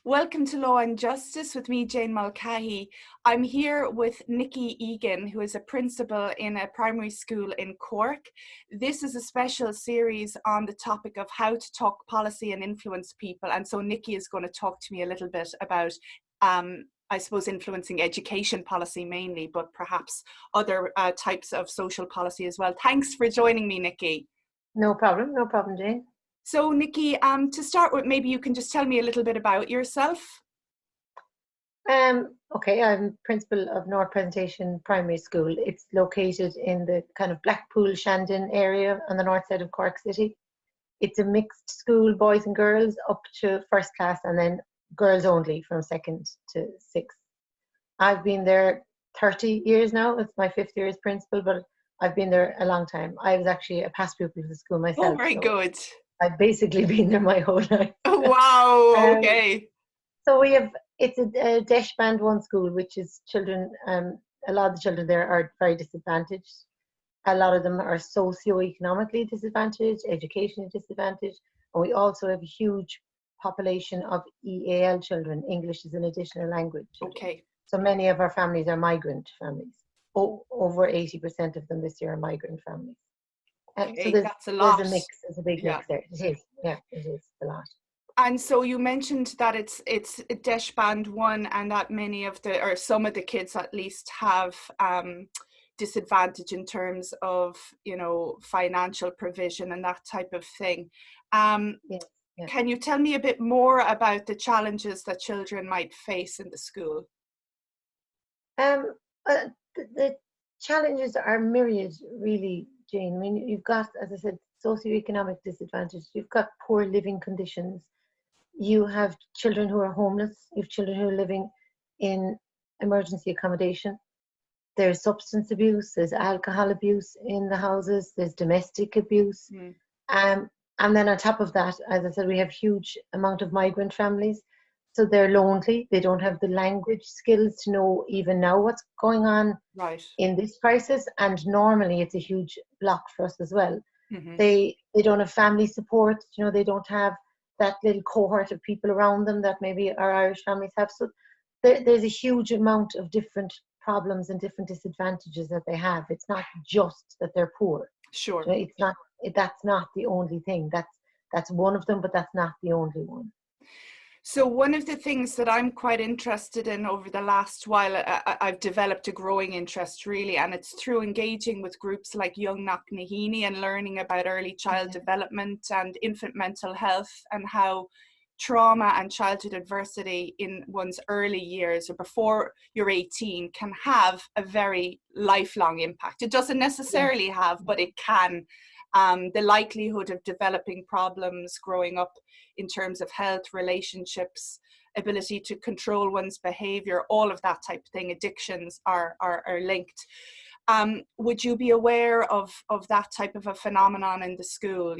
Welcome to Law and Justice with me, Jane Mulcahy. I'm here with Nickie Egan, who is a principal in a primary school in Cork. This is a special series on the topic of how to talk policy and influence people. And so Nickie is going to talk to me a little bit about, I suppose, influencing education policy mainly, but perhaps other types of social policy as well. Thanks for joining me, Nickie. No problem, Jane. So Nickie, to start with, maybe you can just tell me a little bit about yourself. Okay, I'm principal of North Presentation Primary School. It's located in the kind of Blackpool, Shandon area on the north side of Cork City. It's a mixed school, boys and girls, up to first class, and then girls only from second to sixth. I've been there 30 years now. It's my 5th year as principal, but I've been there a long time. I was actually a past pupil of the school myself. Oh, very good. I've basically been there my whole life. Oh, wow, okay. So it's a DESH Band 1 school, which is children, a lot of the children there are very disadvantaged. A lot of them are socio-economically disadvantaged, educationally disadvantaged, and we also have a huge population of EAL children. English is an additional language. Okay. So many of our families are migrant families. Over 80% of them this year are migrant families. Okay, so that's a lot. There's a big mix there. It is, it is a lot. And so you mentioned that it's DESH Band 1, and that many of or some of the kids at least have disadvantage in terms of, financial provision and that type of thing. Yeah. Can you tell me a bit more about the challenges that children might face in the school? The challenges are myriad, really, Jane. I mean, you've got, as I said, socioeconomic disadvantage. You've got poor living conditions. You have children who are homeless. You have children who are living in emergency accommodation. There's substance abuse. There's alcohol abuse in the houses. There's domestic abuse. And then on top of that, as I said, we have huge amount of migrant families. So they're lonely. They don't have the language skills to know even now what's going on in this crisis. And normally it's a huge block for us as well. Mm-hmm. They don't have family support. They don't have that little cohort of people around them that maybe our Irish families have. So there's a huge amount of different problems and different disadvantages that they have. It's not just that they're poor. Sure. It's not. That's not the only thing. That's one of them, but that's not the only one. So one of the things that I'm quite interested in over the last while, I've developed a growing interest really, and it's through engaging with groups like Young Knock Nahini and learning about early child development and infant mental health, and how trauma and childhood adversity in one's early years or before you're 18 can have a very lifelong impact. It doesn't necessarily have, but it can. The likelihood of developing problems growing up in terms of health, relationships, ability to control one's behavior, all of that type of thing, addictions are linked. Would you be aware of that type of a phenomenon in the school?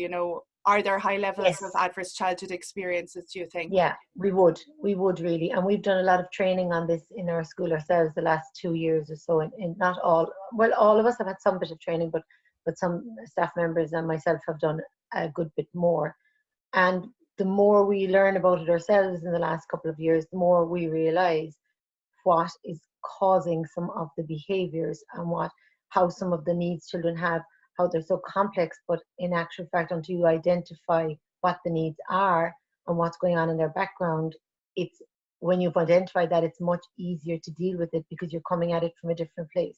Are there high levels of adverse childhood experiences, do you think? Yeah, we would really. And we've done a lot of training on this in our school ourselves the last 2 years or so. And not all of us have had some bit of training, but some staff members and myself have done a good bit more. And the more we learn about it ourselves in the last couple of years, the more we realize what is causing some of the behaviors and how some of the needs children have, how they're so complex. But in actual fact, until you identify what the needs are and what's going on in their background, it's when you've identified that, it's much easier to deal with it because you're coming at it from a different place.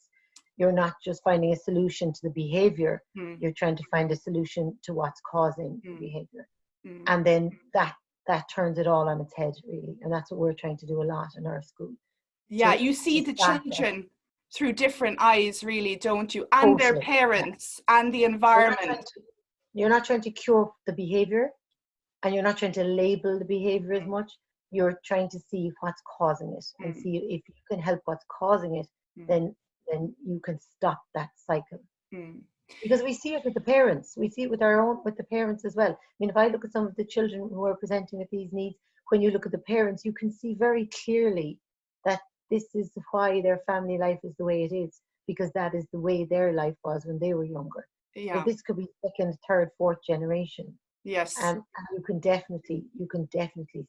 You're not just finding a solution to the behavior, you're trying to find a solution to what's causing the behavior. And then that turns it all on its head, really. And that's what we're trying to do a lot in our school. Yeah, you see the children through different eyes, really, don't you? And their parents and the environment. You're not trying to cure the behavior, and you're not trying to label the behavior as much. You're trying to see what's causing it and see if you can help what's causing it, then you can stop that cycle. Because we see it with the parents. We see it with the parents as well. I mean, if I look at some of the children who are presenting with these needs, when you look at the parents, you can see very clearly that this is why their family life is the way it is, because that is the way their life was when they were younger. Yeah. So this could be second, third, fourth generation. Yes. And you can definitely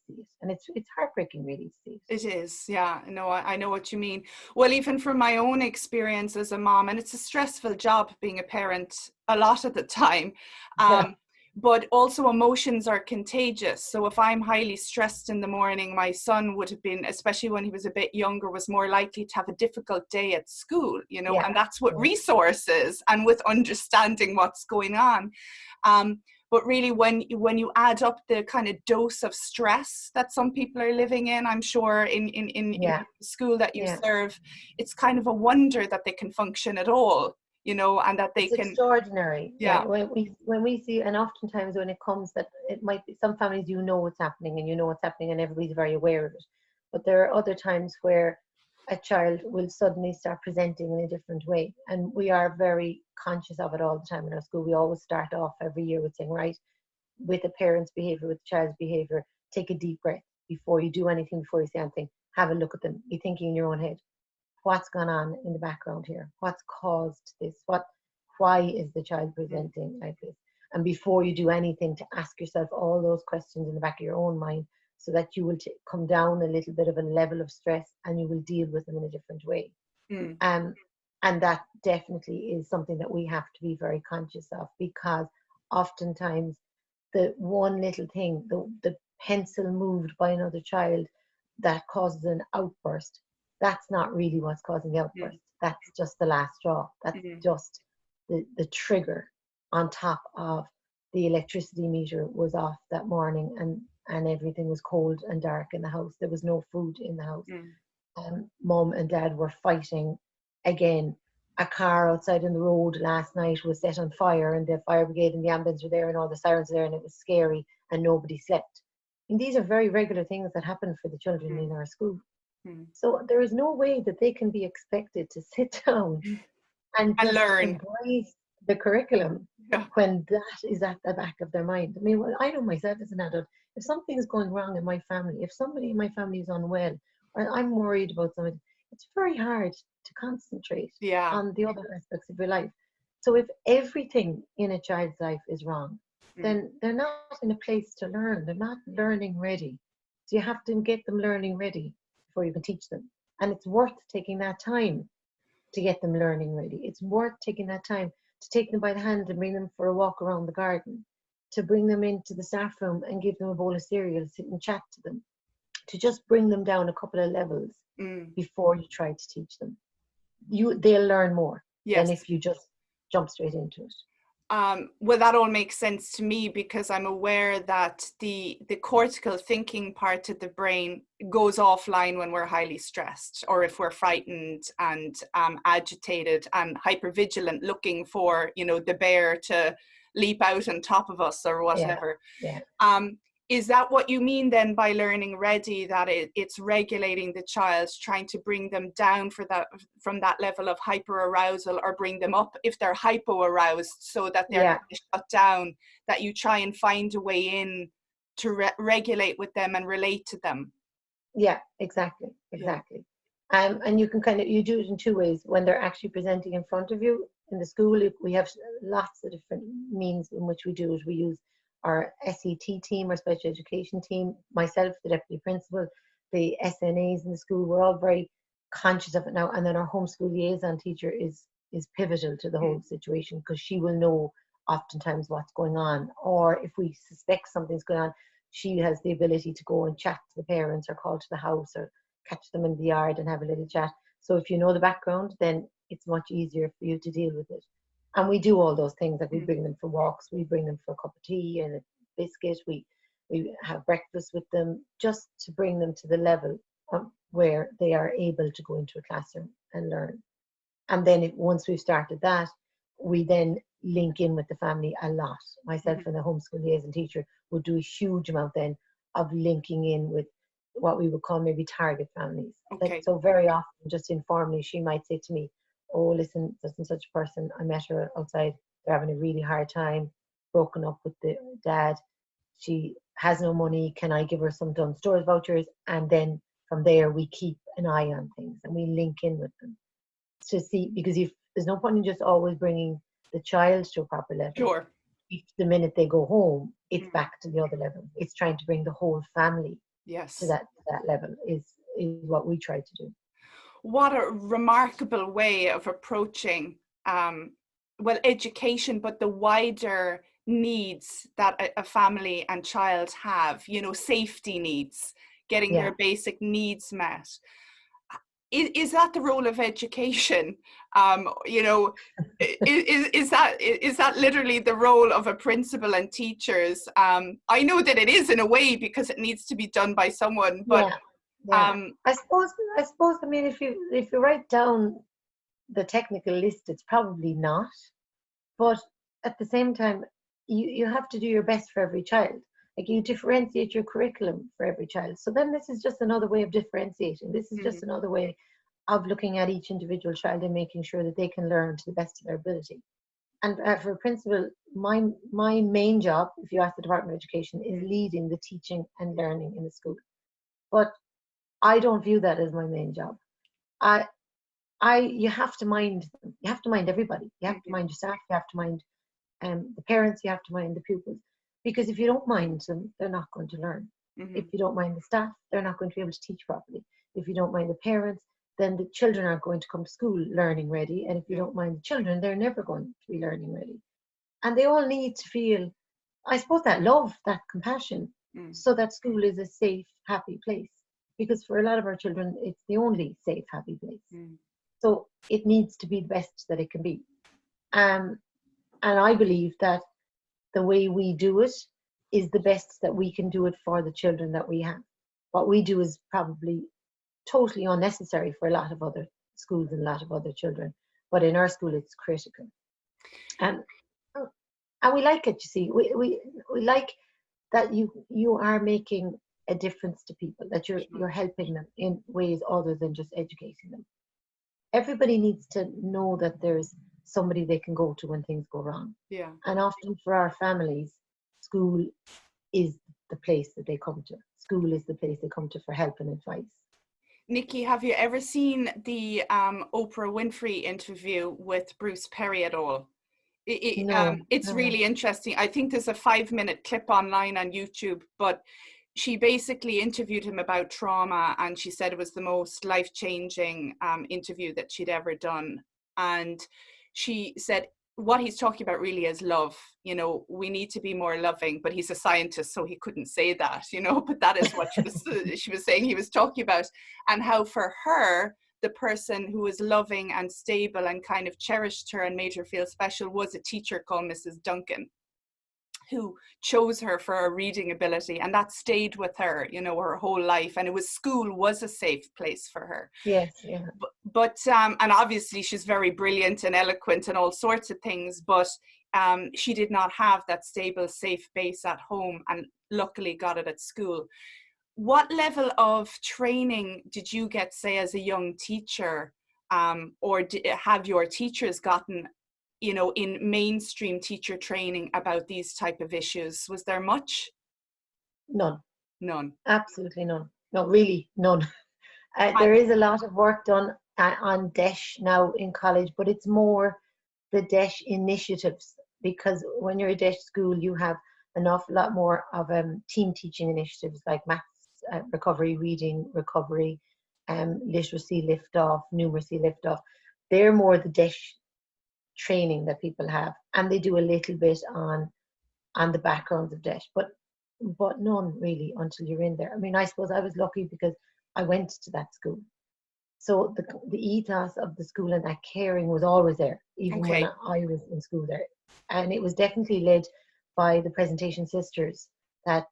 see it, and it's heartbreaking really to see it. It is, yeah. No, I know what you mean. Well, even from my own experience as a mom, and it's a stressful job being a parent a lot of the time, Yeah, but also emotions are contagious. So if I'm highly stressed in the morning, my son would have been, especially when he was a bit younger, was more likely to have a difficult day at school, you know, yeah, and that's with yeah. resources and with understanding what's going on. Um, but really, when you add up the kind of dose of stress that some people are living in, I'm sure in Yeah, the school that you yeah. serve, it's kind of a wonder that they can function at all, you know, and that they It's can, extraordinary. Yeah, yeah, when we see, and oftentimes when it comes that it might be some families, you know what's happening, and you know what's happening, and everybody's very aware of it. But there are other times where a child will suddenly start presenting in a different way, and we are very conscious of it all the time in our school. We always start off every year with saying, right, with a parent's behavior, with the child's behavior, take a deep breath before you do anything, before you say anything. Have a look at them. Be thinking in your own head, what's gone on in the background here? What's caused this? Why is the child presenting like this? And before you do anything, to ask yourself all those questions in the back of your own mind, so that you will come down a little bit of a level of stress, and you will deal with them in a different way. mm, Um, and that definitely is something that we have to be very conscious of, because oftentimes the one little thing, the pencil moved by another child, that causes an outburst, that's not really what's causing the mm, outburst. That's just the last straw. That's mm, just the trigger, on top of the electricity meter was off that morning, and everything was cold and dark in the house. There was no food in the house. mm, Mum and dad were fighting again. A car outside on the road last night was set on fire, and the fire brigade and the ambulance were there, and all the sirens were there, and it was scary, and nobody slept. And these are very regular things that happen for the children mm, in our school. mm. So there is no way that they can be expected to sit down and And just learn. embrace the curriculum Yeah. when that is at the back of their mind. I mean, well, I know myself as an adult, if something is going wrong in my family, if somebody in my family is unwell, or I'm worried about something, it's very hard to concentrate Yeah. on the other aspects of your life. So if everything in a child's life is wrong, Mm, then they're not in a place to learn. They're not learning ready. So you have to get them learning ready before you can teach them. And it's worth taking that time to get them learning ready. It's worth taking that time to take them by the hand and bring them for a walk around the garden, to bring them into the staff room and give them a bowl of cereal, sit and chat to them, to just bring them down a couple of levels mm. before you try to teach them. They'll learn more than Yes. if you just jump straight into it. Well, that all makes sense to me, because I'm aware that the cortical thinking part of the brain goes offline when we're highly stressed, or if we're frightened and agitated and hypervigilant, looking for, you know, the bear to leap out on top of us or Yeah, whatever. yeah, Um, is that what you mean then by learning ready, that it's regulating the child, trying to bring them down for that, from that level of hyper arousal, or bring them up if they're hypo aroused, so that they're yeah, kind of shut down, that you try and find a way in to regulate with them and relate to them? yeah, exactly, Yeah. exactly. And you can you do it in two ways. When they're actually presenting in front of you in the school, we have lots of different means in which we do it. We use our SET team, our special education team, myself, the deputy principal, the SNAs in the school. We're all very conscious of it now. And then our homeschool liaison teacher is pivotal to the whole Mm, situation, because she will know oftentimes what's going on, or if we suspect something's going on, she has the ability to go and chat to the parents, or call to the house, or catch them in the yard and have a little chat. So if you know the background, then it's much easier for you to deal with it. And we do all those things, like we mm, bring them for walks, we bring them for a cup of tea and a biscuit, we have breakfast with them, just to bring them to the level where they are able to go into a classroom and learn. And then once we've started that, we then link in with the family a lot. Myself mhm. and the homeschool liaison teacher would do a huge amount then of linking in with what we would call maybe target families. Okay. So very often, just informally, she might say to me, oh, listen, such and such person, I met her outside, they're having a really hard time, broken up with the dad. She has no money. Can I give her some Dunn Stores vouchers? And then from there, we keep an eye on things and we link in with them to see, because if there's no point in just always bringing the child to a proper level, Sure. if the minute they go home, it's back to the other level. It's trying to bring the whole family to Yes. that level is what we try to do. What a remarkable way of approaching, well, education, but the wider needs that a family and child have, you know, safety needs, getting Yeah. their basic needs met. Is that the role of education? You know, is that literally the role of a principal and teachers? I know that it is in a way because it needs to be done by someone, but Yeah. Yeah. I suppose, I mean, if you write down the technical list, it's probably not. But at the same time, you have to do your best for every child. Like, you differentiate your curriculum for every child. So then this is just another way of differentiating. This is just another way of looking at each individual child and making sure that they can learn to the best of their ability. And for a principal, my main job, if you ask the Department of Education, is leading the teaching and learning in the school. But I don't view that as my main job. You have to mind them. You have to mind everybody. You have to mind your staff. You have to mind the parents. You have to mind the pupils. Because if you don't mind them, they're not going to learn. If you don't mind the staff, they're not going to be able to teach properly. If you don't mind the parents, then the children aren't going to come to school learning ready. And if you don't mind the children, they're never going to be learning ready. And they all need to feel, I suppose, that love, that compassion, so that school is a safe, happy place. Because for a lot of our children, it's the only safe, happy place. So it needs to be the best that it can be. And I believe that the way we do it is the best that we can do it for the children that we have. What we do is probably totally unnecessary for a lot of other schools and a lot of other children. But in our school, it's critical. And we like it, you see. We like that you are making a difference to people, that you're helping them in ways other than just educating them. Everybody needs to know that there's somebody they can go to when things go wrong. Yeah. And often for our families, school is the place that they come to. School is the place they come to for help and advice. Nickie, have you ever seen the Oprah Winfrey interview with Bruce Perry at all? It's really interesting. I think there's a 5-minute clip online on YouTube, but she basically interviewed him about trauma, and she said it was the most life-changing interview that she'd ever done. And she said what he's talking about really is love. You know, we need to be more loving, but he's a scientist, so he couldn't say that, you know, but that is what she was saying he was talking about. And how for her, the person who was loving and stable and kind of cherished her and made her feel special was a teacher called Mrs. Duncan, who chose her for her reading ability, and that stayed with her, you know, her whole life. And it was, school was a safe place for her. Yes, yeah. But and obviously she's very brilliant and eloquent and all sorts of things, but she did not have that stable, safe base at home, and luckily got it at school. What level of training did you get, say, as a young teacher, or have your teachers gotten, you know, in mainstream teacher training about these type of issues? Was there much? None. None. Absolutely none. No, really none. There is a lot of work done on DESH now in college, but it's more the DESH initiatives, because when you're a DESH school, you have an awful lot more of team teaching initiatives like maths recovery, reading recovery, literacy lift off, numeracy lift off. They're more the DESH training that people have, and they do a little bit on the backgrounds of DESH, but none really until you're in there. I mean, I suppose I was lucky because I went to that school, so the ethos of the school and that caring was always there, even when I was in school there. And it was definitely led by the Presentation Sisters, that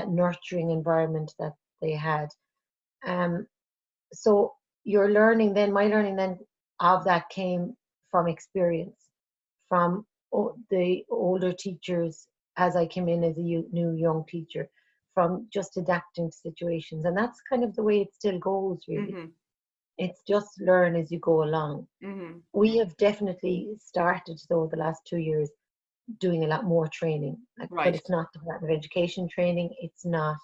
nurturing environment that they had. So your learning then, my learning then of that came from experience, from the older teachers as I came in as a new young teacher, from just adapting to situations. And that's kind of the way it still goes, really. It's just learn as you go along. We have definitely started, though, the last 2 years doing a lot more training, but it's not the Department of Education training, it's not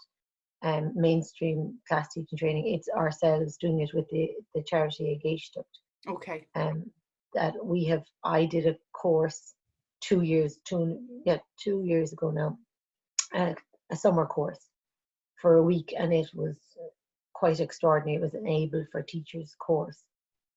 mainstream class teaching training, it's ourselves doing it with the charity Agaishtucht. Okay. That we have, I did a course 2 years ago now, a summer course for a week, and it was quite extraordinary. It was an Able for Teachers course,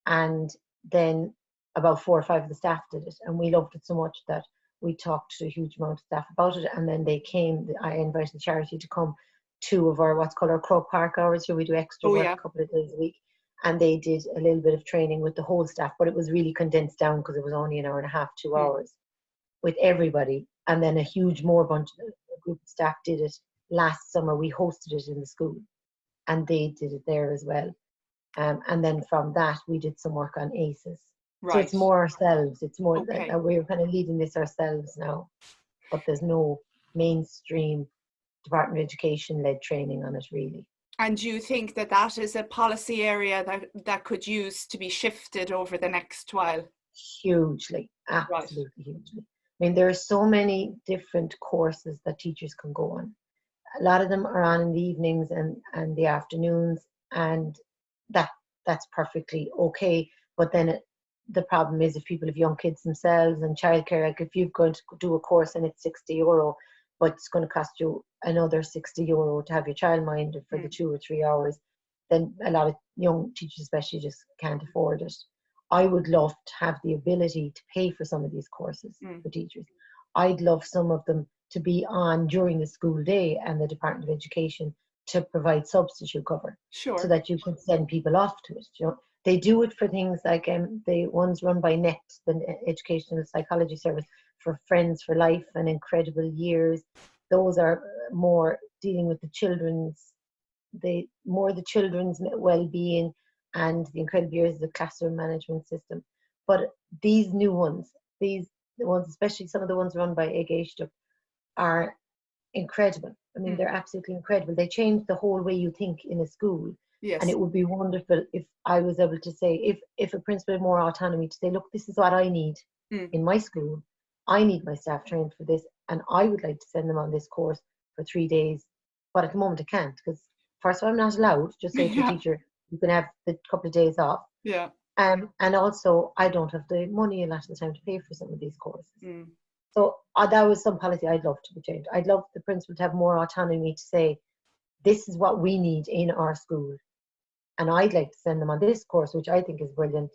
and then about 4 or 5 of the staff did it, and we loved it so much that we talked to a huge amount of staff about it, and then they came. I invited the charity to come 2 of our what's called our Croke Park hours, where we do extra work a couple of days a week, and they did a little bit of training with the whole staff, but it was really condensed down because it was only an hour and a half, 2 hours with everybody. And then a huge a group of staff did it last summer. We hosted it in the school, and they did it there as well. And then from that, we did some work on ACEs. Right. So it's more ourselves. It's more that we're kind of leading this ourselves now, but there's no mainstream Department of Education led training on it really. And do you think that that is a policy area that could use to be shifted over the next while? Hugely, absolutely hugely. I mean, there are so many different courses that teachers can go on. A lot of them are on in the evenings and the afternoons, and that's perfectly okay. But then the problem is if people have young kids themselves and childcare, like if you're going to do a course and it's €60, but it's going to cost you another €60 to have your childminder for the 2 or 3 hours, then a lot of young teachers especially just can't afford it. I would love to have the ability to pay for some of these courses for teachers. I'd love some of them to be on during the school day and the Department of Education to provide substitute cover, so that you could send people off to it. You know, they do it for things like the ones run by NET, the Educational Psychology Service, for Friends for Life and Incredible Years. Those are more dealing with the children's well-being, and the Incredible Years is the classroom management system. But these new ones, the ones, especially some of the ones run by Éigeacht, are incredible. I mean, they're absolutely incredible. They change the whole way you think in a school. Yes. And it would be wonderful if I was able to say, if a principal had more autonomy to say, look, this is what I need in my school. I need my staff trained for this, and I would like to send them on this course for 3 days. But at the moment I can't, because first of all, I'm not allowed. Just say to a teacher, you can have the couple of days off. Yeah. And also, I don't have the money a lot of the time to pay for some of these courses. So that was some policy I'd love to be changed. I'd love the principal to have more autonomy to say, this is what we need in our school. And I'd like to send them on this course, which I think is brilliant.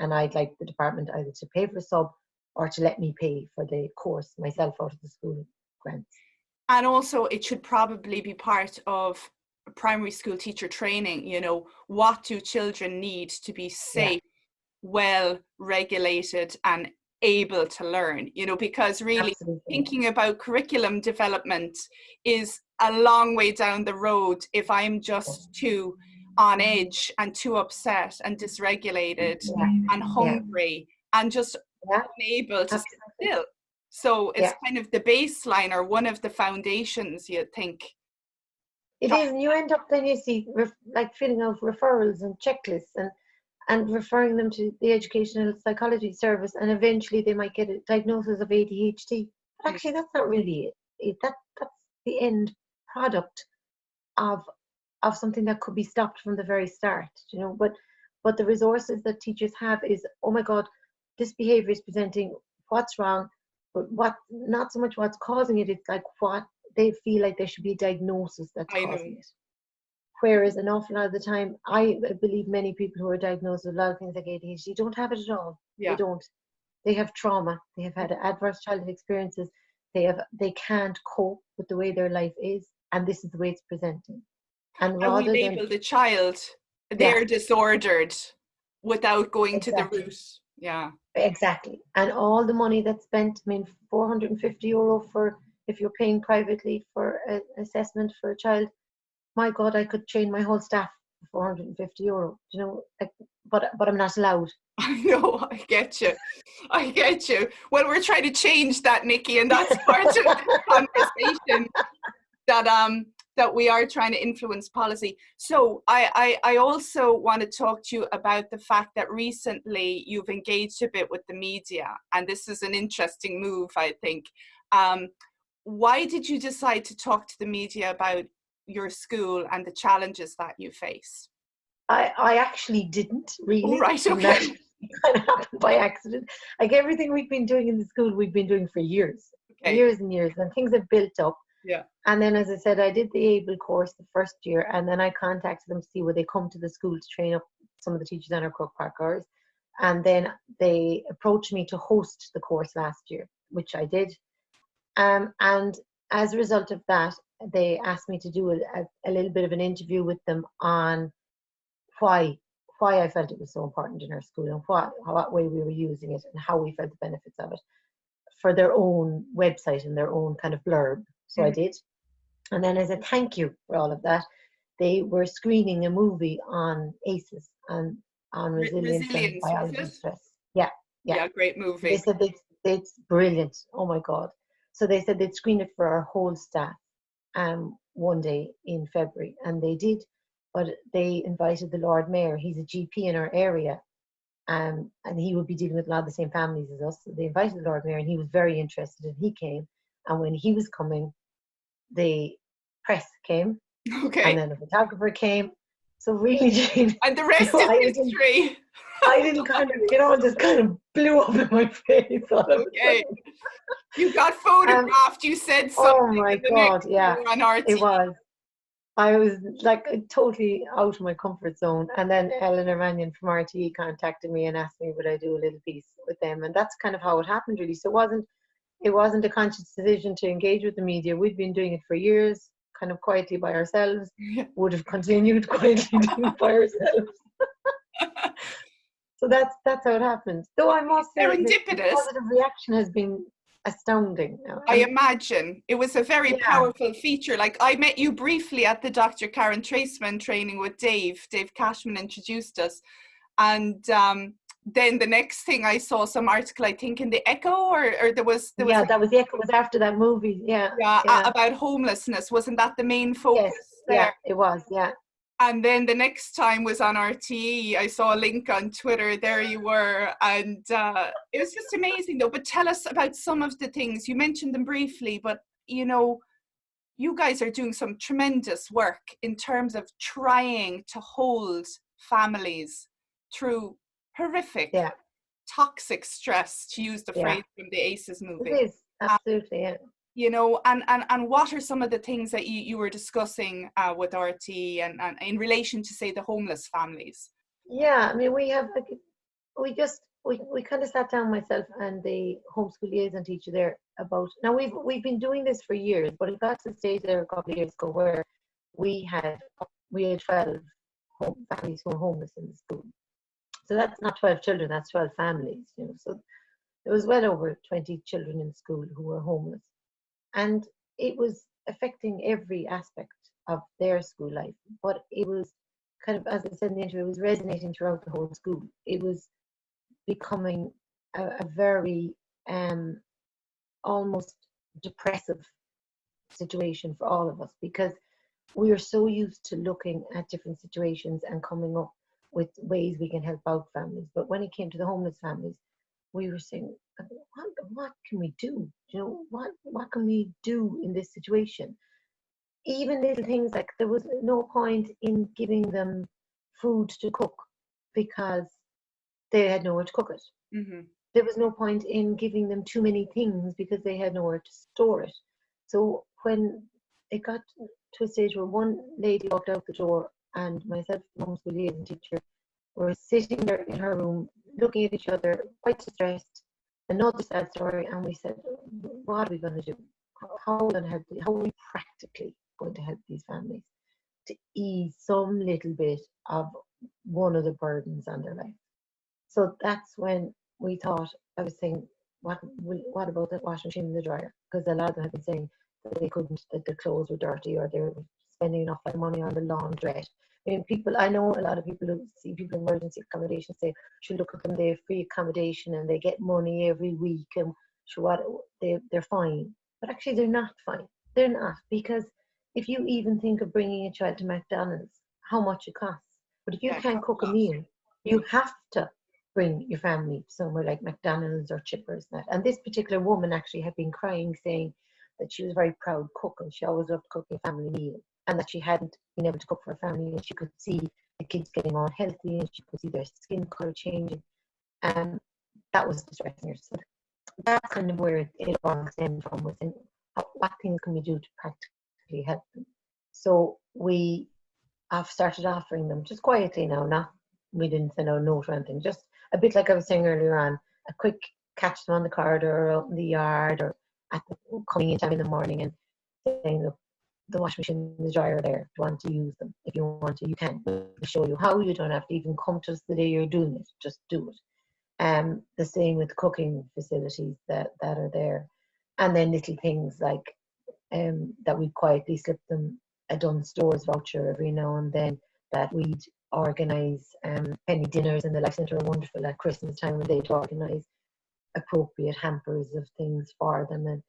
And I'd like the department either to pay for a sub or to let me pay for the course myself out of the school grants. And also, it should probably be part of primary school teacher training. You know, what do children need to be safe, well regulated, and able to learn? You know, because really thinking about curriculum development is a long way down the road if I'm just too on edge and too upset and dysregulated and hungry and just unable to sit still. So it's kind of the baseline, or one of the foundations, you think. It is, and you end up then, you see, like filling out referrals and checklists and referring them to the Educational Psychology Service, and eventually they might get a diagnosis of ADHD. But actually, that's not really it. That's the end product of something that could be stopped from the very start, you know. But the resources that teachers have is, oh my God, this behavior is presenting, what's wrong, but not so much what's causing it, it's like what they feel like there should be a diagnosis that's causing it. Whereas an awful lot of the time, I believe many people who are diagnosed with a lot of things like ADHD don't have it at all. They don't. They have trauma. They have had adverse childhood experiences. They can't cope with the way their life is, and this is the way it's presenting. And we label the child, they're disordered, without going to the root. Yeah. Exactly. And all the money that's spent, I mean, €450 for, if you're paying privately for an assessment for a child, my God, I could train my whole staff for €450, you know, but I'm not allowed. I know, I get you. Well, we're trying to change that, Nickie, and that's part of the conversation that we are trying to influence policy. So I also want to talk to you about the fact that recently you've engaged a bit with the media, and this is an interesting move, I think. Why did you decide to talk to the media about your school and the challenges that you face? I actually didn't really. Oh, right, okay. kind of happened by accident. Like everything we've been doing in the school, we've been doing for years, Okay. years and years, and things have built up. Yeah. And then, as I said, I did the ABLE course the first year, and then I contacted them to see would they come to the school to train up some of the teachers on our Crook Park hours. And then they approached me to host the course last year, which I did. And as a result of that, they asked me to do a little bit of an interview with them on why I felt it was so important in our school, and what way we were using it, and how we felt the benefits of it for their own website and their own kind of blurb. So I did. And then as a thank you for all of that, they were screening a movie on ACEs and on resilience and Resilience, was biology it? stress. Yeah, yeah. Yeah, great They movie. said it's brilliant. Oh my God. So they said they'd screen it for our whole staff one day in February, and they did. But they invited the Lord Mayor. He's a GP in our area, and he would be dealing with a lot of the same families as us. So they invited the Lord Mayor, and he was very interested, and he came. And when he was coming, the press came, Okay. and then the photographer came. So really, Jane, And the rest is history. I didn't kind of, just kind of blew up in my face all of a Okay. sudden. You got photographed. You said something. Oh my God, yeah, on RT. it was. I was like totally out of my comfort zone. And then Eleanor Mannion from RTE contacted me and asked me would I do a little piece with them, and that's kind of how it happened, really. So it wasn't a conscious decision to engage with the media. We'd been doing it for years, kind of quietly by ourselves. Would have continued quietly doing it by ourselves. So that's how it happened. Though I must say, the positive reaction has been astounding. I imagine it was a very powerful feature. Like, I met you briefly at the Dr. Karen Traceman training with Dave Cashman introduced us, and then the next thing I saw some article, I think in the Echo, or there was that was the Echo, was after that movie. Yeah, about homelessness. Wasn't that the main focus? Yes, there? Yeah, it was. Yeah. And then the next time was on RTE. I saw a link on Twitter. There you were. And it was just amazing, though. But tell us about some of the things. You mentioned them briefly, but, you guys are doing some tremendous work in terms of trying to hold families through horrific, toxic stress, to use the phrase from the ACEs movie. It is, absolutely, yeah. And what are some of the things that you were discussing with RT and in relation to, say, the homeless families? Yeah, I mean, we have we kind of sat down, myself and the homeschool liaison teacher there, about, now we've been doing this for years, but it got to the stage there a couple of years ago where we had 12 families who were homeless in the school. So that's not 12 children, that's 12 families, So there was well over 20 children in school who were homeless. And it was affecting every aspect of their school life. But it was kind of, as I said in the interview, it was resonating throughout the whole school. It was becoming a very almost depressive situation for all of us, because we are so used to looking at different situations and coming up with ways we can help out families. But when it came to the homeless families, we were saying, what can we do? What can we do in this situation? Even little things like, there was no point in giving them food to cook because they had nowhere to cook it. Mm-hmm. There was no point in giving them too many things because they had nowhere to store it. So when it got to a stage where one lady walked out the door and myself, the homeschool liaison teacher, were sitting there in her room looking at each other, quite distressed, another sad story, and we said, what are we going to do? How are we going to help? How are we practically going to help these families to ease some little bit of one of the burdens on their life? So that's when we thought, I was saying, what about the washing machine and the dryer? Because a lot of them have been saying that they couldn't, that the clothes were dirty, or they were spending enough money on the laundrette. I mean, I know a lot of people who see people in emergency accommodation say, should look at them, they have free accommodation and they get money every week, and they're fine. But actually they're not fine. They're not, because if you even think of bringing a child to McDonald's, how much it costs. But if you can't cook a meal, you have to bring your family somewhere like McDonald's or Chippers. And this particular woman actually had been crying, saying that she was a very proud cook and she always loved cooking a family meal, and that she hadn't been able to cook for her family, and she could see the kids getting all healthy and she could see their skin color changing. That was distressing. So that's kind of where it all stemmed from, was in what things can we do to practically help them. So we have started offering them just quietly now, we didn't send out a note or anything, just a bit like I was saying earlier on, a quick catch them on the corridor or out in the yard or at the coming in time in the morning and saying, look, the washing machine and the dryer are there. If you want to use them, if you want to, you can. We'll show you how. You don't have to even come to us the day you're doing it. Just do it. The same with cooking facilities that are there, and then little things like that we quietly slip them a Done Stores voucher every now and then. That we'd organise penny dinners, and the Life Centre are wonderful at Christmas time when they'd organise appropriate hampers of things for them, and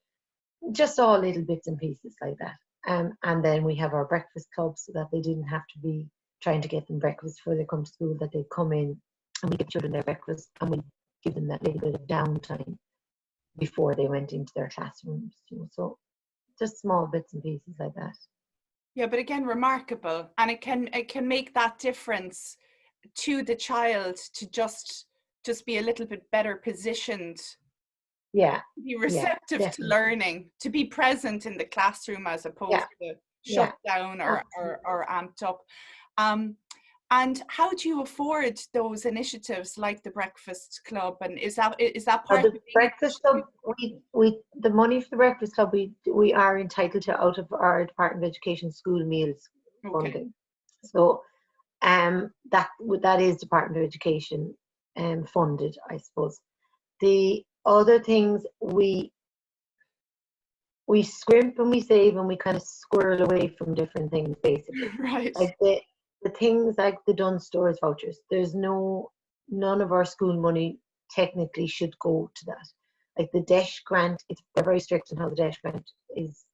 just all little bits and pieces like that. And then we have our breakfast club, so that they didn't have to be trying to get them breakfast before they come to school, that they come in and we give children their breakfast and we give them that little bit of downtime before they went into their classrooms. So just small bits and pieces like that. Yeah, but again, remarkable, and it can make that difference to the child to just be a little bit better positioned. Yeah. Be receptive to learning, to be present in the classroom as opposed to shut down or amped up. And how do you afford those initiatives like the breakfast club? And is that part of the breakfast club? We the money for the breakfast club we are entitled to out of our Department of Education school meals funding. So that is Department of Education funded, I suppose. The other things we scrimp and we save and we kind of squirrel away from different things, basically. Right. Like the things like the Done Stores vouchers, there's none of our school money technically should go to that. Like the DESH grant, they're very strict on how the DESH grant is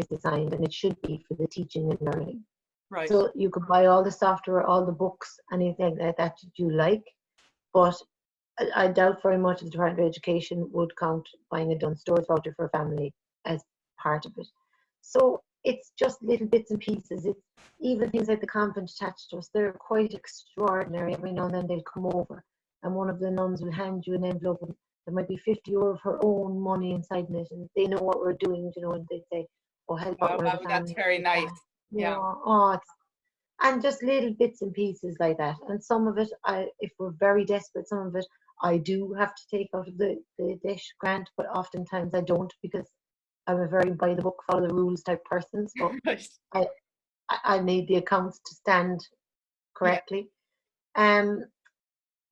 designed, and it should be for the teaching and learning. Right. So you could buy all the software, all the books, anything like that you like, but I doubt very much the Department of Education would count buying a Done Stores voucher for a family as part of it. So it's just little bits and pieces. It's even things like the convent attached to us. They're quite extraordinary. Every now and then they'll come over and one of the nuns will hand you an envelope and there might be 50 euro of her own money inside it, and they know what we're doing, and they say, oh, help out one of the families. That's very nice. And just little bits and pieces like that. And some of it, if we're very desperate, some of it I do have to take out of the DESH grant, but oftentimes I don't, because I'm a very by the book, follow the rules type person. So I need the accounts to stand correctly.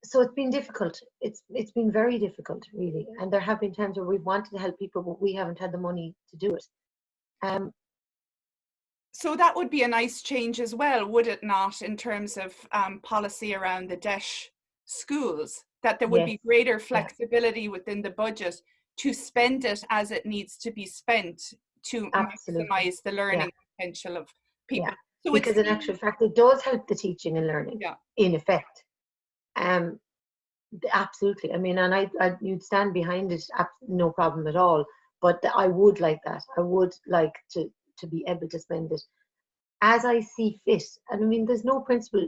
So it's been difficult. It's been very difficult, really. And there have been times where we've wanted to help people, but we haven't had the money to do it. So that would be a nice change as well, would it not, in terms of policy around the DESH schools, that there would be greater flexibility within the budget to spend it as it needs to be spent to maximize the learning potential of people. So because in actual fact, it does help the teaching and learning, in effect. Absolutely. I mean, and you'd stand behind it, no problem at all. But I would like that. I would like to be able to spend it as I see fit. And I mean, there's no principal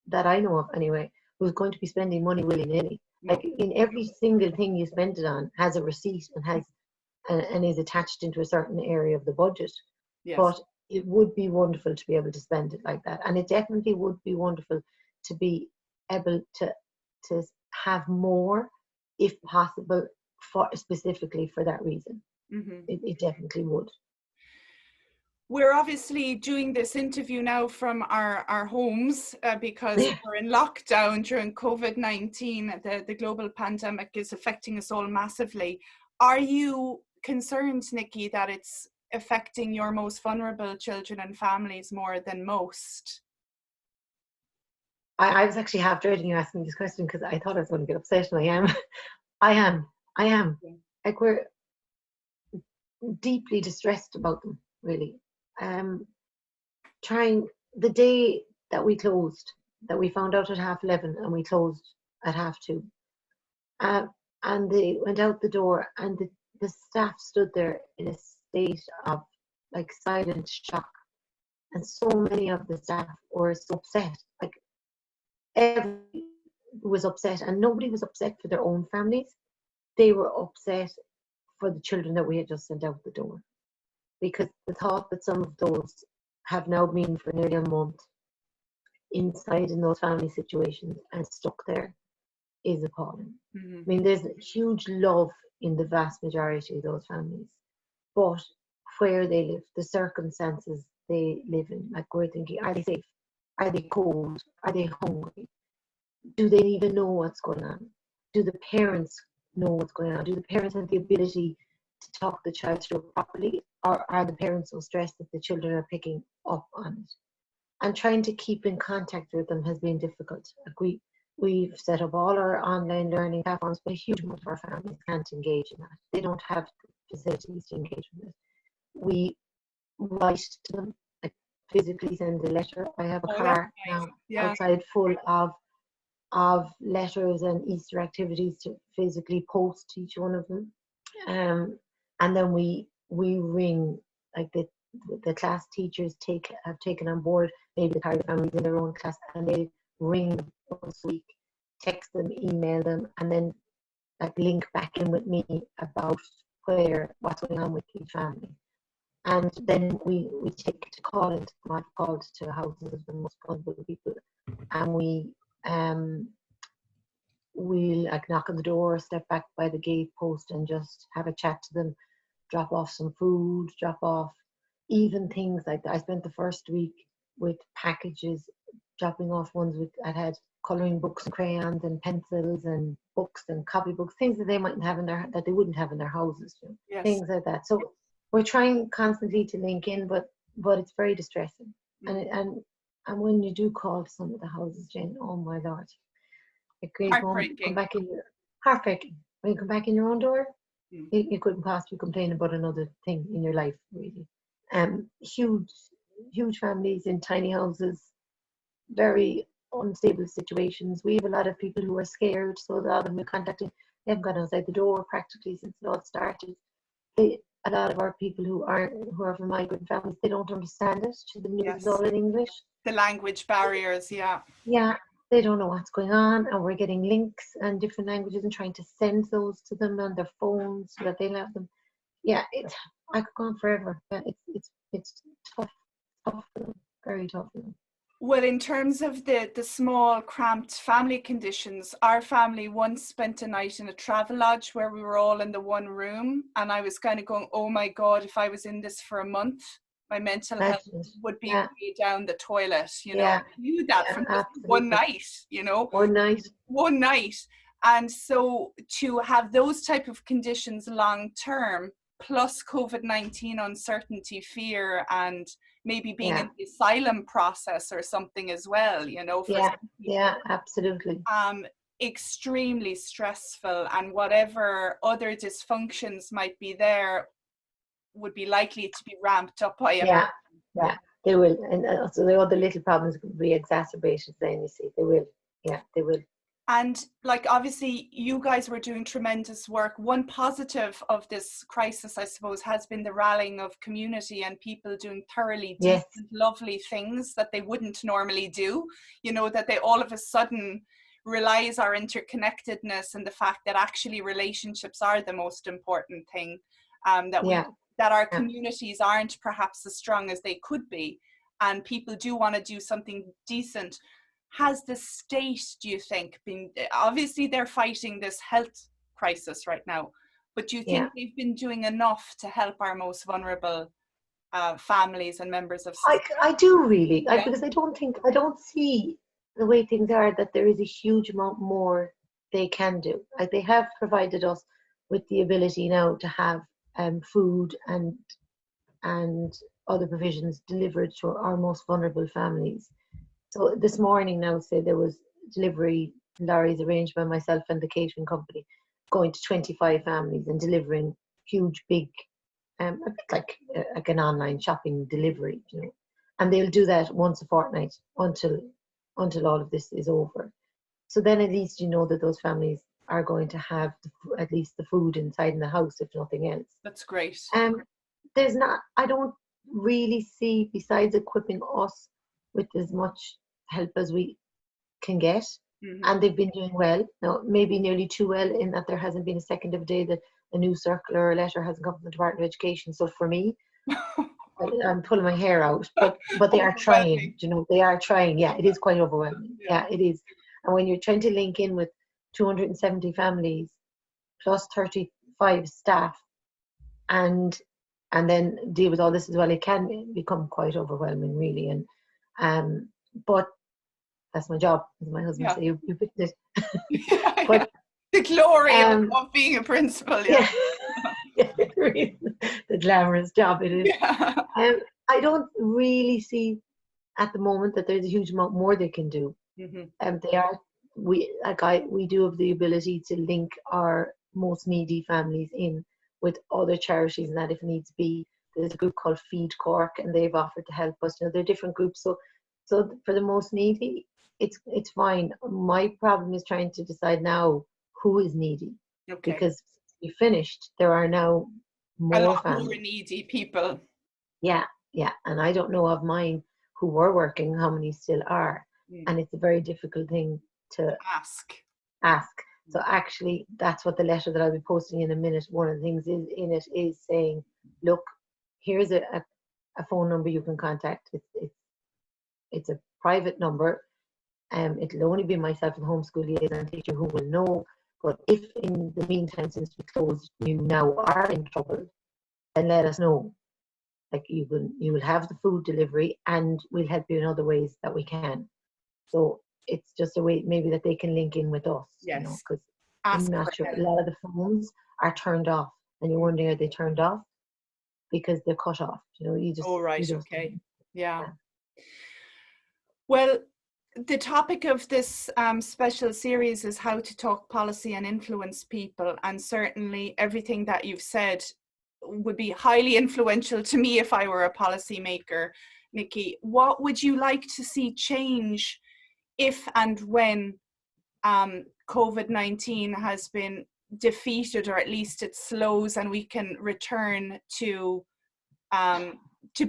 that I know of anyway who's going to be spending money willy-nilly. Like in every single thing you spend it on has a receipt and is attached into a certain area of the budget. But it would be wonderful to be able to spend it like that. And it definitely would be wonderful to be able to have more, if possible, specifically for that reason. It definitely would. We're obviously doing this interview now from our homes because we're in lockdown during COVID-19. The global pandemic is affecting us all massively. Are you concerned, Nickie, that it's affecting your most vulnerable children and families more than most? I was actually half dreading you asking this question because I thought I was going to get upset, and I am. Like, we're deeply distressed about them, really. Trying the day that we closed, that we found out at 11:30 and we closed at 2:30, and they went out the door and the staff stood there in a state of like silent shock, and so many of the staff were so upset. Like was upset, and nobody was upset for their own families. They were upset for the children that we had just sent out the door, because the thought that some of those have now been for nearly a month inside in those family situations and stuck there is appalling. Mm-hmm. I mean, there's huge love in the vast majority of those families, but where they live, the circumstances they live in, like we're thinking, are they safe? Are they cold? Are they hungry? Do they even know what's going on? Do the parents know what's going on? Do the parents have the ability to talk the child through it properly? Or are the parents so stressed that the children are picking up on it? And trying to keep in contact with them has been difficult. Like we've set up all our online learning platforms, but a huge amount of our families can't engage in that. They don't have the facilities to engage with it. We write to them, like physically send a letter. I have a Oh, that's car nice. now Yeah. outside full of letters and Easter activities to physically post to each one of them. And then we ring, like the class teachers have taken on board maybe the target families in their own class, and they ring once a week, text them, email them, and then like link back in with me about what's going on with each family. And then we take to call I've called to houses of the most vulnerable people, and we'll like knock on the door, step back by the gate post, and just have a chat to them, drop off some food, drop off even things like that. I spent the first week with packages, dropping off ones I had colouring books and crayons and pencils and books and copybooks, things that they mightn't have that they wouldn't have in their houses, you know, Yes. things like that. So we're trying constantly to link in, but it's very distressing. Mm. And when you do call some of the houses, Jane, oh my Lord, it goes home, come back in your heartbreaking. When you come back in your own door, you couldn't possibly complain about another thing in your life, really. Huge families in tiny houses, very unstable situations. We have a lot of people who are scared, so a lot of them we're contacting, they haven't gone outside the door practically since it all started. A lot of our people who are from migrant families, they don't understand it. The news is all in English. The language barriers, yeah. Yeah, they don't know what's going on, and we're getting links and different languages and trying to send those to them on their phones so that they'll have them. Yeah, I could go on forever. Yeah, it's tough for them, very tough for them. Well, in terms of the small, cramped family conditions, our family once spent a night in a travel lodge where we were all in the one room, and I was kind of going, oh my God, if I was in this for a month, my mental health would be way down the toilet, you know. I knew that from just one night, you know. One night. And so to have those type of conditions long term, plus COVID-19 uncertainty, fear, and maybe being in the asylum process or something as well, you know. For yeah, absolutely. Extremely stressful, and whatever other dysfunctions might be there would be likely to be ramped up by yeah, they will. And so the other little problems will be exacerbated then, you see. They will. Yeah, they will. And like, obviously you guys were doing tremendous work. One positive of this crisis, I suppose, has been the rallying of community and people doing thoroughly decent, lovely things that they wouldn't normally do, you know, that they all of a sudden realize our interconnectedness and the fact that actually relationships are the most important thing, that our communities aren't perhaps as strong as they could be, and people do want to do something decent. Has the state, do you think, been, obviously they're fighting this health crisis right now, but do you think they've been doing enough to help our most vulnerable families and members of society? I do really, because I don't see the way things are that there is a huge amount more they can do. Like, they have provided us with the ability now to have food and other provisions delivered to our most vulnerable families. So this morning now, say there was delivery lorries arranged by myself and the catering company going to 25 families and delivering huge, big, a bit like an online shopping delivery, you know. And they'll do that once a fortnight until all of this is over. So then at least you know that those families are going to have at least the food inside in the house, if nothing else. That's great. I don't really see, besides equipping us with as much help as we can get, and they've been doing well. Now, maybe nearly too well, in that there hasn't been a second of a day that a new circular or letter hasn't come from the Department of Education. So for me, I'm pulling my hair out, but they are trying, you know, they are trying. Yeah, it is quite overwhelming. Yeah, it is. And when you're trying to link in with 270 families plus 35 staff, and then deal with all this as well, it can become quite overwhelming, really. And but that's my job, as my husband say. You picked it. But the glory of being a principal. Yeah. The glamorous job it is. I don't really see at the moment that there's a huge amount more they can do. We do have the ability to link our most needy families in with other charities, and that if needs be. There's a group called Feed Cork, and they've offered to help us. You know, they're different groups. So for the most needy, it's fine. My problem is trying to decide now who is needy. Because we finished, there are now more families. More needy people. Yeah. And I don't know of mine who were working, how many still are. And it's a very difficult thing to ask. So actually, that's what the letter that I'll be posting in a minute, one of the things is saying, look, here's a phone number you can contact. It's a private number. It'll only be myself and homeschool liaison teacher who will know. But if in the meantime, since we closed, you now are in trouble, then let us know. Like you will have the food delivery, and we'll help you in other ways that we can. So it's just a way maybe that they can link in with us. Yes. You know, because I'm not sure. A lot of the phones are turned off, and you're wondering, are they turned off? Because they're cut off. You know, you just. Oh, right. Okay. Yeah. Well, the topic of this special series is how to talk policy and influence people. And certainly everything that you've said would be highly influential to me if I were a policymaker. Nickie, what would you like to see change if and when COVID-19 has been defeated, or at least it slows and we can return to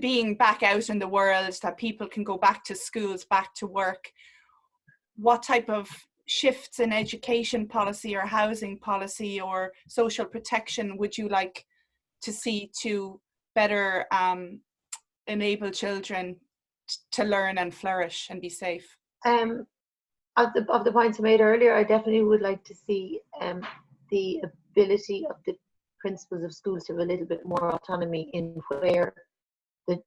being back out in the world, that people can go back to schools, back to work? What type of shifts in education policy or housing policy or social protection would you like to see to better enable children to learn and flourish and be safe? Of the points I made earlier, I definitely would like to see the ability of the principals of schools to have a little bit more autonomy in where the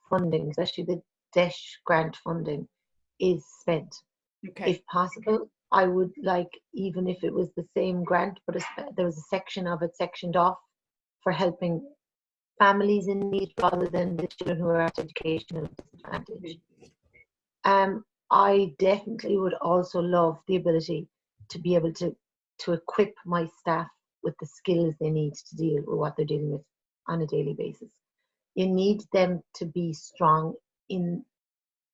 funding, especially the DESH grant funding, is spent. If possible, I would like, even if it was the same grant, but there was a section of it sectioned off for helping families in need rather than the children who are at educational disadvantage. I definitely would also love the ability to be able to equip my staff with the skills they need to deal with what they're dealing with on a daily basis. You need them to be strong in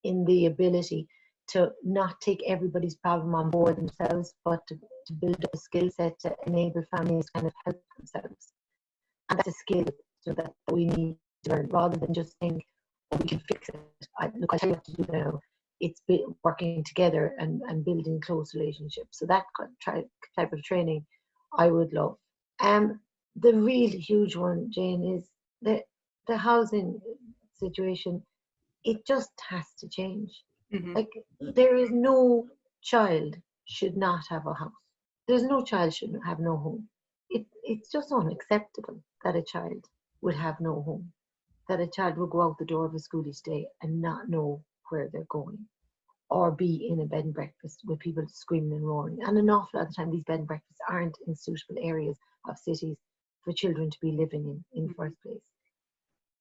the ability to not take everybody's problem on board themselves, but to build up a skill set to enable families kind of help themselves. And that's a skill that we need to learn, rather than just think, oh, we can fix it. Look, I'll tell you what to do now. It's working together and building close relationships. So that type of training I would love. The really huge one, Jane, is the housing situation. It just has to change. Like, there is no child should not have a house. There's no child should have no home. It's just unacceptable that a child would have no home, that a child would go out the door of a school each day and not know where they're going, or be in a bed and breakfast with people screaming and roaring. And an awful lot of the time, these bed and breakfasts aren't in suitable areas of cities for children to be living in the first place.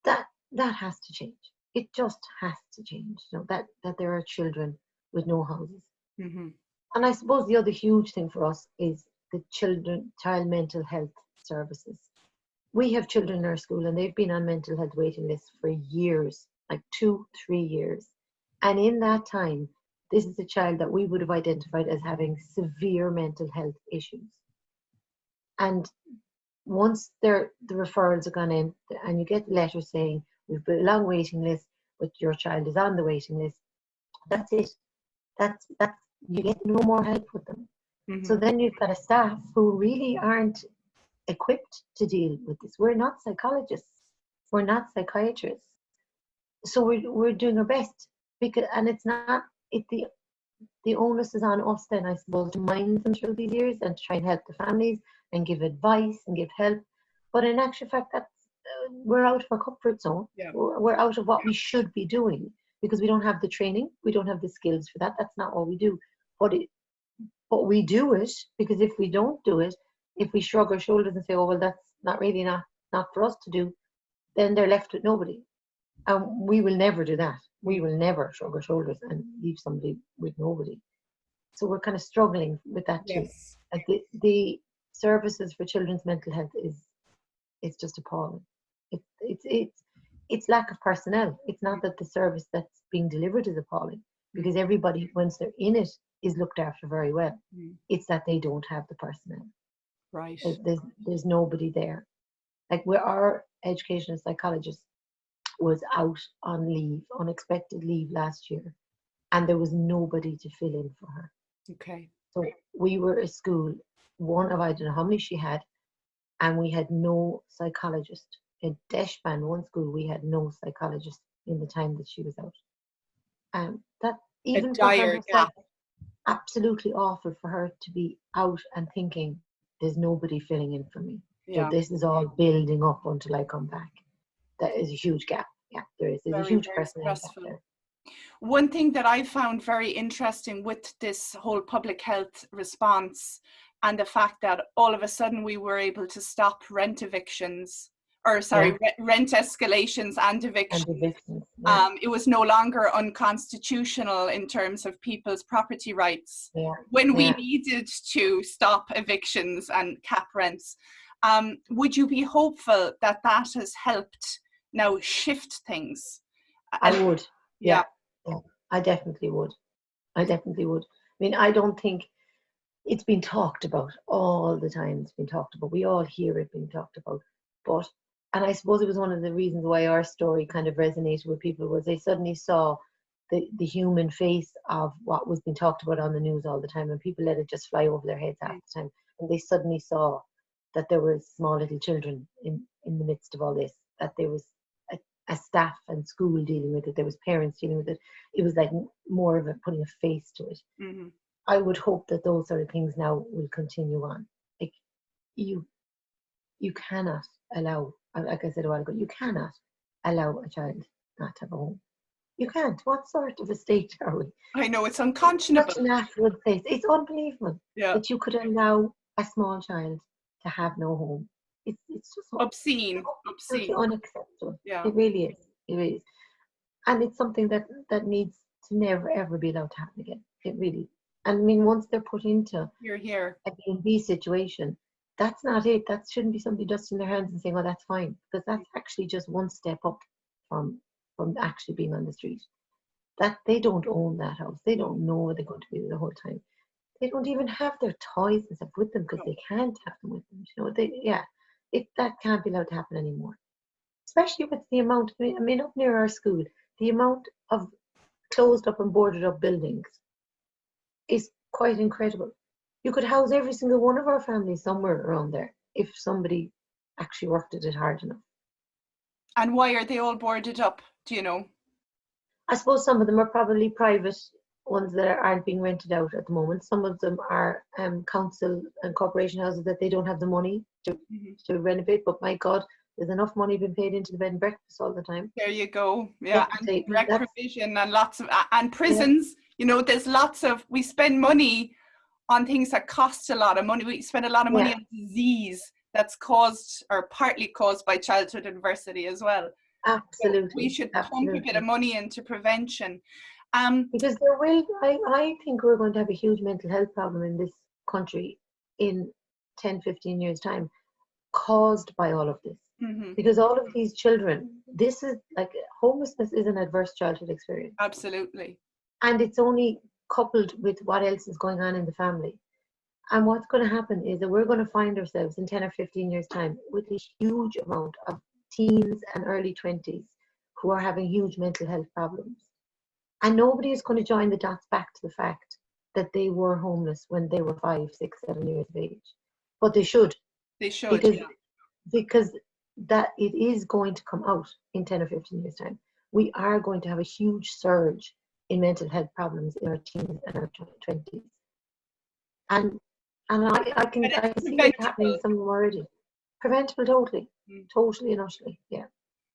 That has to change. It just has to change. You know, that there are children with no houses. And I suppose the other huge thing for us is the child mental health services. We have children in our school, and they've been on mental health waiting lists for years, like 2-3 years. And in that time, this is a child that we would have identified as having severe mental health issues. And once the referrals are gone in, and you get letters saying, we've got a long waiting list, but your child is on the waiting list, that's it. That's you get no more help with them. So Mm-hmm. then you've got a staff who really aren't equipped to deal with this. We're not psychologists, we're not psychiatrists, so we're doing our best, because, and it's not, the onus is on us then, I suppose, to mind them through these years and to try and help the families and give advice and give help. But in actual fact, that's we're out of our comfort zone. Yeah. We're out of what we should be doing, because we don't have the training, we don't have the skills for that. That's not what we do. But we do it, because if we don't do it, if we shrug our shoulders and say, oh well, that's not for us to do, then they're left with nobody. And we will never do that. We will never shrug our shoulders and leave somebody with nobody. So we're kind of struggling with that too. Yes. Like the services for children's mental health is just appalling. It's lack of personnel. It's not that the service that's being delivered is appalling, because everybody, once they're in it, is looked after very well. It's that they don't have the personnel. Right. There's nobody there. Like, where our educational psychologist was out on leave, unexpected leave last year, and there was nobody to fill in for her. Okay. So we were a school, one of, I don't know how many she had, and we had no psychologist. In Deshban, one school, we had no psychologist in the time that she was out. That, even for her dire herself, gap. absolutely awful for her to be out and thinking, there's nobody filling in for me. Yeah. So this is all building up until I come back. That is a huge gap. Yeah, there is. There's a huge personnel gap there. One thing that I found very interesting with this whole public health response, and the fact that all of a sudden we were able to stop rent evictions, or sorry, rent escalations and evictions. It was no longer unconstitutional in terms of people's property rights when we needed to stop evictions and cap rents. Would you be hopeful that that has helped now shift things? I would. Yeah. I definitely would. I mean, I don't think it's been talked about all the time. It's been talked about. We all hear it being talked about. But, and I suppose it was one of the reasons why our story kind of resonated with people, was they suddenly saw the human face of what was being talked about on the news all the time, and people let it just fly over their heads half the time. And they suddenly saw that there were small little children in the midst of all this, that there was a staff and school dealing with it, there was parents dealing with it. It was like more of putting a face to it. Mm-hmm. I would hope that those sort of things now will continue on. Like, you cannot allow, like I said a while ago, you cannot allow a child not to have a home. You can't. What sort of a state are we? I know, it's unconscionable. Such a natural place. It's unbelievable that you could allow a small child to have no home. It's just obscene. Unacceptable. It really is. It really is. And it's something that needs to never ever be allowed to happen again. It really. And I mean, once they're put into a B&B situation, that's not it. That shouldn't be somebody dusting their hands and saying, "Oh, that's fine," because that's actually just one step up from actually being on the street. That they don't own that house. They don't know where they're going to be the whole time. They don't even have their toys and stuff with them, because they can't have them with them. You know, that can't be allowed to happen anymore. Especially with the amount, I mean, up near our school, the amount of closed up and boarded up buildings is quite incredible. You could house every single one of our families somewhere around there if somebody actually worked at it hard enough. And why are they all boarded up? Do you know? I suppose some of them are probably private ones that aren't being rented out at the moment. Some of them are council and corporation houses that they don't have the money to renovate. But my God, there's enough money being paid into the bed and breakfast all the time. There you go. Yeah, and direct provision and lots of, and prisons, you know, there's lots of, we spend money on things that cost a lot of money. We spend a lot of money on disease that's caused or partly caused by childhood adversity as well. Absolutely. So we should pump a bit of money into prevention. Because there will, I think we're going to have a huge mental health problem in this country in 10, 15 years' time, caused by all of this. Mm-hmm. Because all of these children, this is like, homelessness is an adverse childhood experience. Absolutely. And it's only coupled with what else is going on in the family. And what's going to happen is that we're going to find ourselves in 10 or 15 years' time with a huge amount of teens and early 20s who are having huge mental health problems. And nobody is going to join the dots back to the fact that they were homeless when they were 5, 6, 7 years of age. But they should, They should, because yeah. because that it is going to come out in 10 or 15 years time. We are going to have a huge surge in mental health problems in our teens and our 20s, and I can But it's see it happening preventable. in some of them already. Preventable, totally, totally and utterly. Yeah.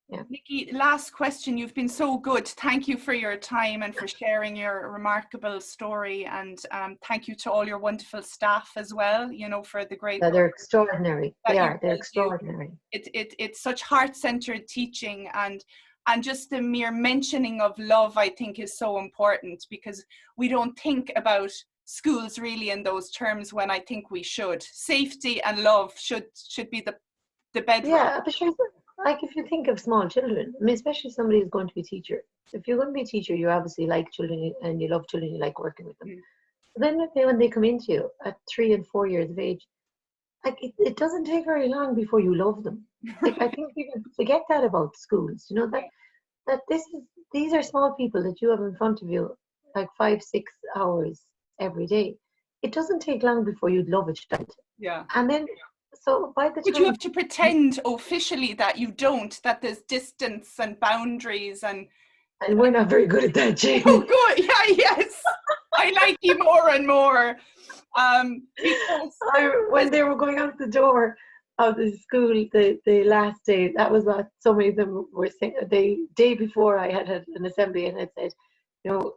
Yeah. Nickie, last question. You've been so good. Thank you for your time and for sharing your remarkable story. And thank you to all your wonderful staff as well, you know, for the great Yeah, work they're extraordinary. that They you are. They're all do. extraordinary. It's such heart-centered teaching, and just the mere mentioning of love, I think, is so important, because we don't think about schools really in those terms when I think we should. Safety and love should be the bedrock. Yeah, but sure, like if you think of small children, I mean, especially somebody who's going to be a teacher. If you're going to be a teacher, you obviously like children and you love children, you like working with them. Then when they come into you at 3 and 4 years of age, like it doesn't take very long before you love them. Like I think people forget that about schools. You know that these are small people that you have in front of you, like 5, 6 hours every day. It doesn't take long before you'd love a child. Yeah. And then so by the But time you have to pretend officially that you don't, that there's distance and boundaries and we're not very good at that, Jane. oh good, yeah, yes. I like you more and more. Because When they were going out the door of the school the last day, that was what so many of them were saying. The day before I had an assembly and had said, you know,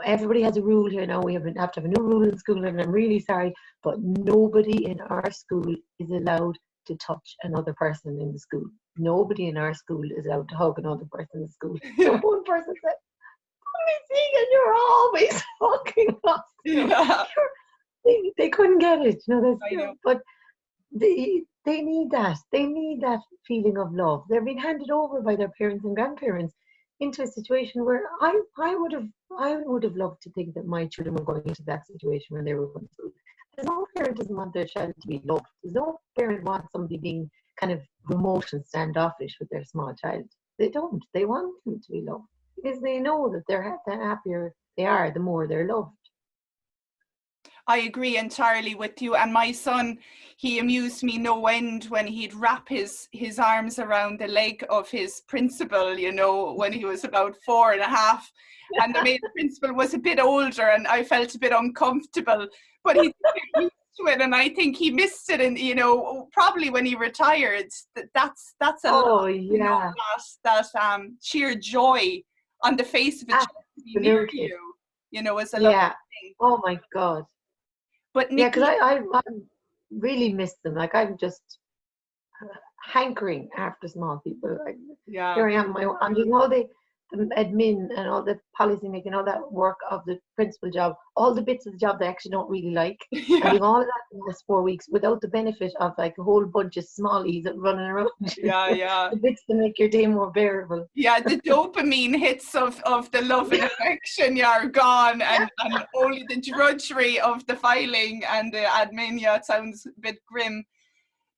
everybody has a rule here now. We have to have a new rule in school, and I'm really sorry, but nobody in our school is allowed to touch another person in the school. Nobody in our school is allowed to hug another person in the school. So one person said, Miss Egan, you're always hugging us. yeah. They couldn't get it, you know. I know. But they need that. They need that feeling of love. They're being handed over by their parents and grandparents into a situation where I would have loved to think that my children were going into that situation when they were going to school. There's no parent doesn't want their child to be loved. There's no parent wants somebody being kind of remote and standoffish with their small child. They don't. They want them to be loved because they know that the happier they are, the more they're loved. I agree entirely with you. And my son, he amused me no end when he'd wrap his arms around the leg of his principal, you know, when he was about 4.5. And the male principal was a bit older and I felt a bit uncomfortable, but he used to it, and I think he missed it. And, you know, probably when he retired, that's a lot, you know, that sheer joy on the face of a child to be near you know, is a lovely thing. Oh my God. But Nickie, because I really miss them. Like I'm just hankering after small people. Like here I am, I'm doing all the admin and all the policy making, all that work of the principal job, all the bits of the job that I actually don't really like. I'm doing all of that in the last 4 weeks without the benefit of like a whole bunch of smallies running around. The bits that make your day more bearable. Yeah, the dopamine hits of the love and affection are gone, and only the drudgery of the filing and the admin. Yeah, it sounds a bit grim.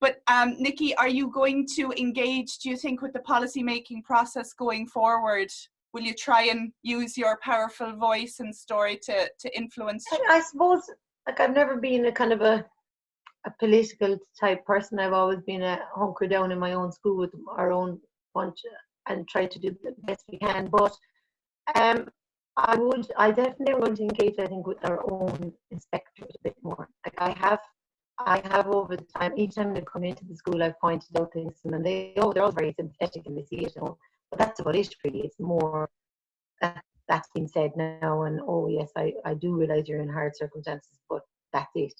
But Nickie, are you going to engage, do you think, with the policy making process going forward? Will you try and use your powerful voice and story to influence? I suppose, like I've never been a kind of a political type person. I've always been a hunker down in my own school with our own bunch and try to do the best we can. But I definitely want to engage, I think, with our own inspectors a bit more. Like I have over the time, each time they come into the school, I've pointed out things to them, and they're all very sympathetic and they see it, you know. But that's about it, really. It's more that's been said now, and oh yes, I do realise you're in hard circumstances, but that's it.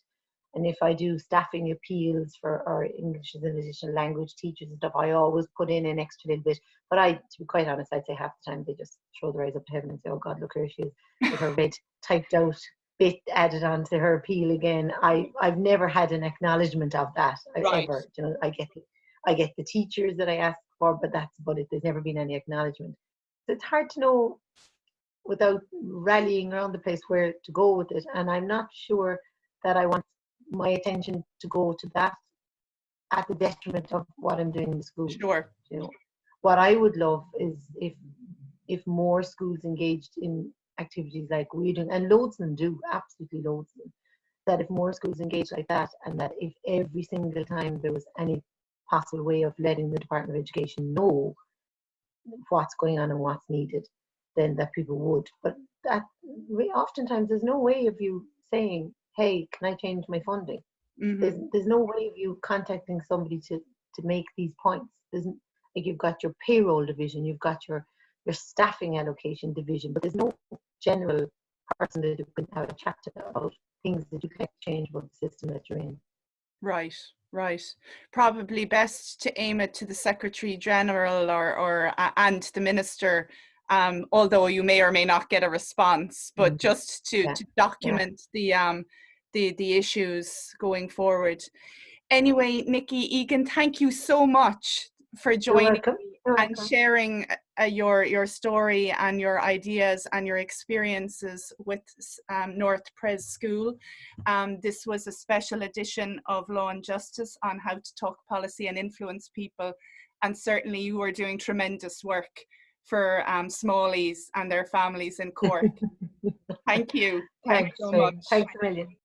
And if I do staffing appeals for our English as an additional language teachers and stuff, I always put in an extra little bit. But to be quite honest, I'd say half the time they just throw their eyes up to heaven and say, oh God, look, here she is with her red typed out bit added onto her appeal again. I've never had an acknowledgement of that ever. You know, I get the teachers that I ask for, but that's about it. There's never been any acknowledgement. So it's hard to know without rallying around the place where to go with it. And I'm not sure that I want my attention to go to that at the detriment of what I'm doing in the school. Sure. You know, what I would love is if more schools engaged in activities like we're doing, and loads of them do, absolutely loads of them, that if more schools engage like that, and that if every single time there was any possible way of letting the Department of Education know what's going on and what's needed, then that people would. But that oftentimes there's no way of you saying, hey, can I change my funding? There's no way of you contacting somebody to make these points. There's, like, you've got your payroll division, you've got your staffing allocation division, but there's no general person that you can have a chat to about things that you can't change about the system that you're in. Right, right. Probably best to aim it to the Secretary General or and the Minister, although you may or may not get a response, but just to document the issues going forward. Anyway, Nickie Egan, thank you so much for joining me and sharing your story and your ideas and your experiences with North Pres School. This was a special edition of Law and Justice on how to talk policy and influence people. And certainly you are doing tremendous work for Smallies and their families in Cork. Thank you. Thanks so much. Thanks a million.